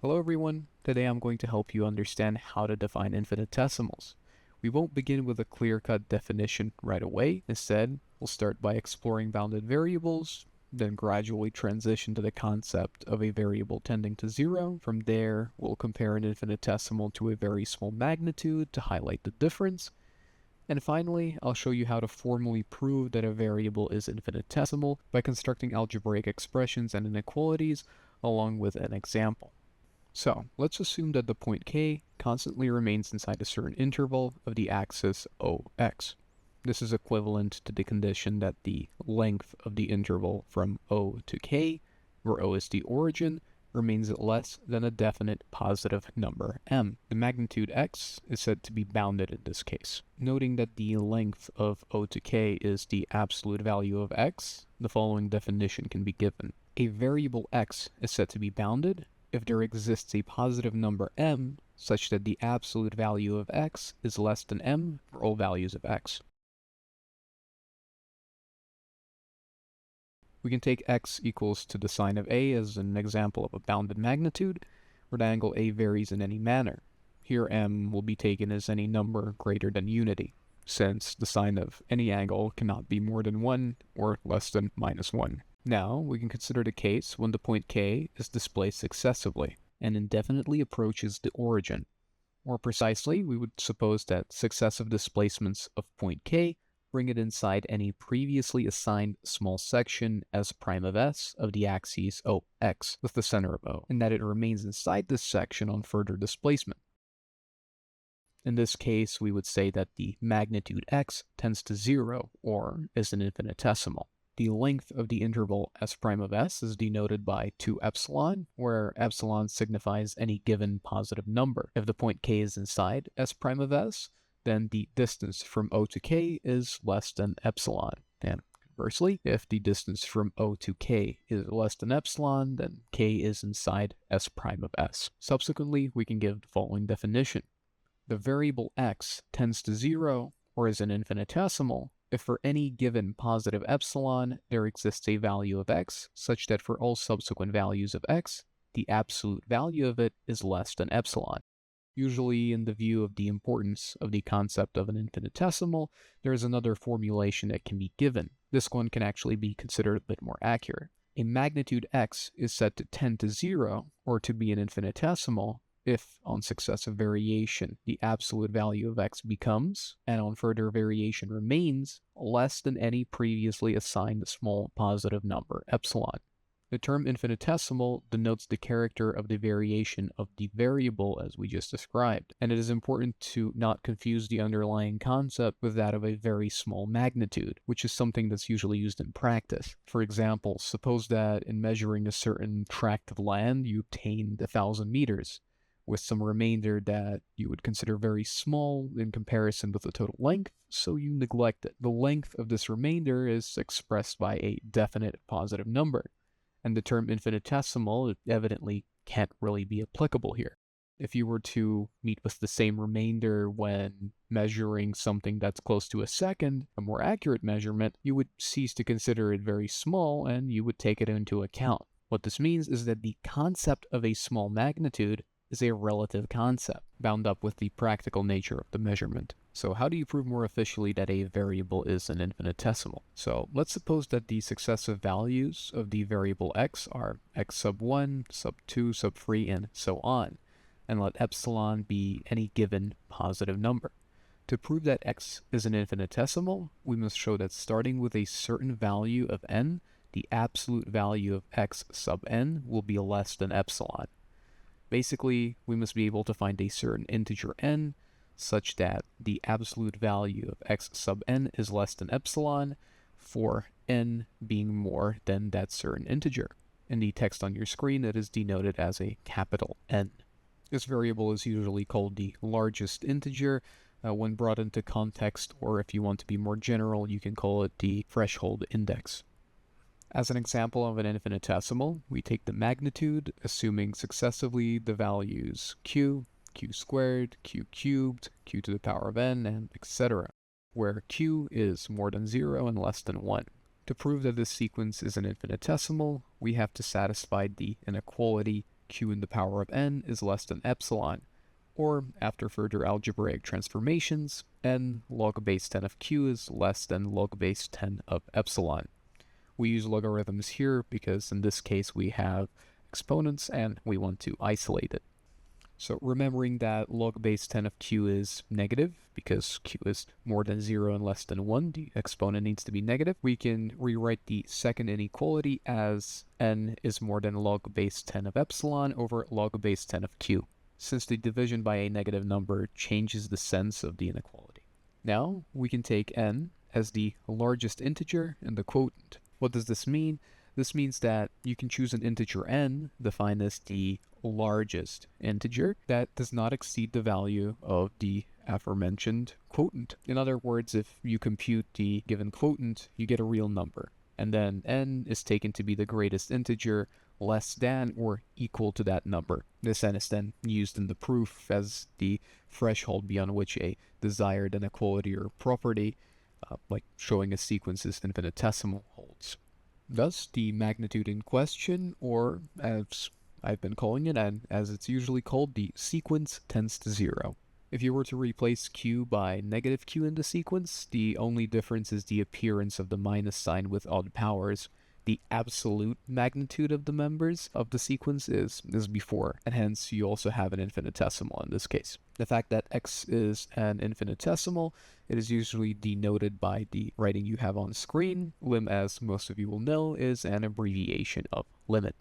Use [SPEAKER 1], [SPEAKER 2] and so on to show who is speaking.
[SPEAKER 1] Hello everyone, today I'm going to help you understand how to define infinitesimals. We won't begin with a clear-cut definition right away. Instead, we'll start by exploring bounded variables, then gradually transition to the concept of a variable tending to zero. From there, we'll compare an infinitesimal to a very small magnitude to highlight the difference. And finally, I'll show you how to formally prove that a variable is infinitesimal by constructing algebraic expressions and inequalities along with an example. So let's assume that the point k constantly remains inside a certain interval of the axis OX. This is equivalent to the condition that the length of the interval from O to k, where O is the origin, remains less than a definite positive number m. The magnitude x is said to be bounded in this case. Noting that the length of O to k is the absolute value of x, the following definition can be given. A variable x is said to be bounded if there exists a positive number m such that the absolute value of x is less than m for all values of x. We can take x equals to the sine of a as an example of a bounded magnitude, where the angle a varies in any manner. Here m will be taken as any number greater than unity, since the sine of any angle cannot be more than 1 or less than -1. Now, we can consider the case when the point k is displaced successively and indefinitely approaches the origin. More precisely, we would suppose that successive displacements of point k bring it inside any previously assigned small section S' of S of the axis OX with the center of O, and that it remains inside this section on further displacement. In this case, we would say that the magnitude x tends to 0, or is an infinitesimal. The length of the interval S' of S is denoted by 2 epsilon, where epsilon signifies any given positive number. If the point k is inside S' of S, then the distance from O to k is less than epsilon. And conversely, if the distance from O to k is less than epsilon, then k is inside S' of S. Subsequently, we can give the following definition. The variable x tends to 0, or is an infinitesimal, if for any given positive epsilon there exists a value of x such that for all subsequent values of x, the absolute value of it is less than epsilon. Usually, in the view of the importance of the concept of an infinitesimal, there is another formulation that can be given. This one can actually be considered a bit more accurate. A magnitude x is said to tend to 0, or to be an infinitesimal, if on successive variation the absolute value of x becomes, and on further variation remains, less than any previously assigned small positive number, epsilon. The term infinitesimal denotes the character of the variation of the variable as we just described, and it is important to not confuse the underlying concept with that of a very small magnitude, which is something that's usually used in practice. For example, suppose that in measuring a certain tract of land you obtained 1,000 meters, with some remainder that you would consider very small in comparison with the total length, so you neglect it. The length of this remainder is expressed by a definite positive number, and the term infinitesimal evidently can't really be applicable here. If you were to meet with the same remainder when measuring something that's close to a second, a more accurate measurement, you would cease to consider it very small and you would take it into account. What this means is that the concept of a small magnitude is a relative concept, bound up with the practical nature of the measurement. So how do you prove more officially that a variable is an infinitesimal? So let's suppose that the successive values of the variable x are x sub 1, sub 2, sub 3, and so on, and let epsilon be any given positive number. To prove that x is an infinitesimal, we must show that starting with a certain value of n, the absolute value of x sub n will be less than epsilon. Basically, we must be able to find a certain integer n such that the absolute value of x sub n is less than epsilon for n being more than that certain integer. In the text on your screen, it is denoted as a capital N. This variable is usually called the largest integer when brought into context, or if you want to be more general, you can call it the threshold index. As an example of an infinitesimal, we take the magnitude, assuming successively the values q, q squared, q cubed, q to the power of n, and etc., where q is more than 0 and less than 1. To prove that this sequence is an infinitesimal, we have to satisfy the inequality q in the power of n is less than epsilon, or after further algebraic transformations, n log base 10 of q is less than log base 10 of epsilon. We use logarithms here because in this case we have exponents and we want to isolate it. So remembering that log base 10 of q is negative, because q is more than 0 and less than 1, the exponent needs to be negative, we can rewrite the second inequality as n is more than log base 10 of epsilon over log base 10 of q, since the division by a negative number changes the sense of the inequality. Now we can take n as the largest integer and the quotient. What does this mean? This means that you can choose an integer n, defined as the largest integer, that does not exceed the value of the aforementioned quotient. In other words, if you compute the given quotient, you get a real number. And then n is taken to be the greatest integer less than or equal to that number. This n is then used in the proof as the threshold beyond which a desired inequality or property, like showing a sequence is infinitesimal, holds. Thus, the magnitude in question, or as I've been calling it, and as it's usually called, the sequence tends to 0. If you were to replace q by negative q in the sequence, the only difference is the appearance of the minus sign with odd powers. The absolute magnitude of the members of the sequence is before, and hence you also have an infinitesimal in this case. The fact that x is an infinitesimal, it is usually denoted by the writing you have on screen. Lim, as most of you will know, is an abbreviation of limit.